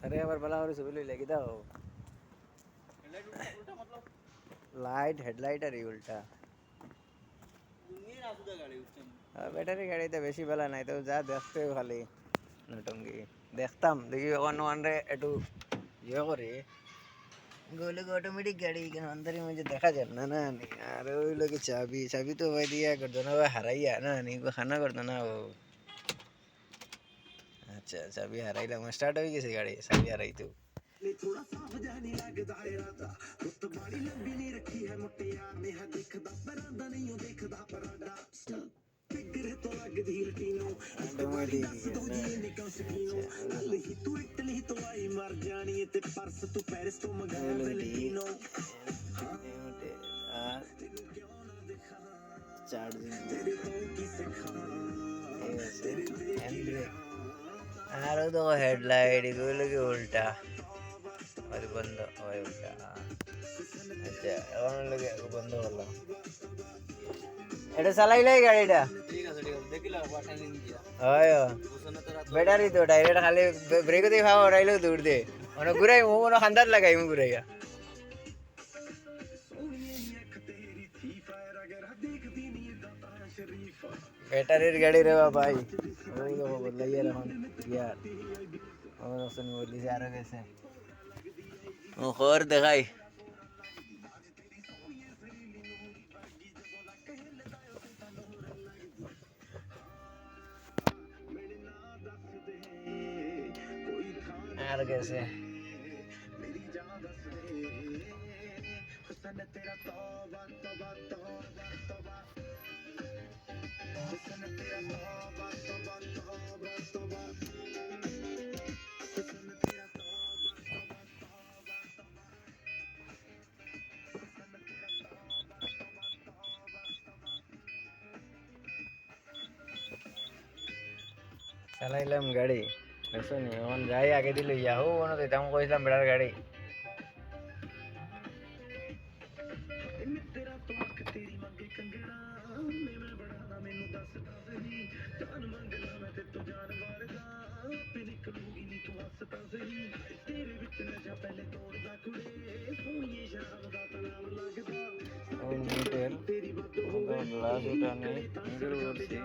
अरे यार भला और सुबह लेके दाओ लाइट हेडलाइट अरे उल्टा ব্যাটারি গাড়িতে বেশি বেলা নাই তো যা দেখতে খালি নটঙ্গি দেখতাম দেখি ওয়ান ওয়ান রে একটু ইয়ে করি গোলে অটোমেটিক গাড়ি কেন অন্তরের মধ্যে দেখা যায় না না নি আর ওই লোকে চাবি চাবি তো ভাই দিয়া করতো না ভাই হারাইয়া না নি খানা করতো না ও আচ্ছা চাবি হারাইলাম স্টার্ট হয়ে গেছে গাড়ি চাবি হারাইতো थोड़ा सावधानी लगदा है राता कुत्त बाड़ी लंबी नहीं रखी है मुटियार ने है देखदा परांदा नहीं हो देखदा परांदा फिगर तो लगदी लटीनो बाड़ी दस दो जी निकल सकीनो कल ही तू इटली तो आई मर जानी ते परस तू पेरिस तो मंगा वेलिनो चार्जिंग तेरे तो की सिखा तेरे আর তো হেডলাইট এগুলো কি উল্টা আর বন্ধ হয় উল্টা আচ্ছা এখন লাগে বন্ধ করলাম এটা চালাইলাই গাড়িটা ঠিক আছে দেখিলা পাঠাইনি দিয়া হয় ব্যাটারি তো ডাইরেক্ট খালি ব্রেক দিয়ে ভাও রাইলো দূর দে মানে ঘুরাই মু মনে খান্দার লাগাই মু ঘুরাইয়া ব্যাটারির গাড়ি রে ভাই ওই দেখো বদলাইয়া এখন ইয়ার আমার অপশন বদলিছে আরো গেছে ও খবর দেখাই আর গেছে চালাইলাম গাড়ি শুনি এখন যাই আগে দিল ইয়াহু মনে তো তেমন কইছিলাম বেড়ার গাড়ি গ্লাস উঠানে মিডল করছি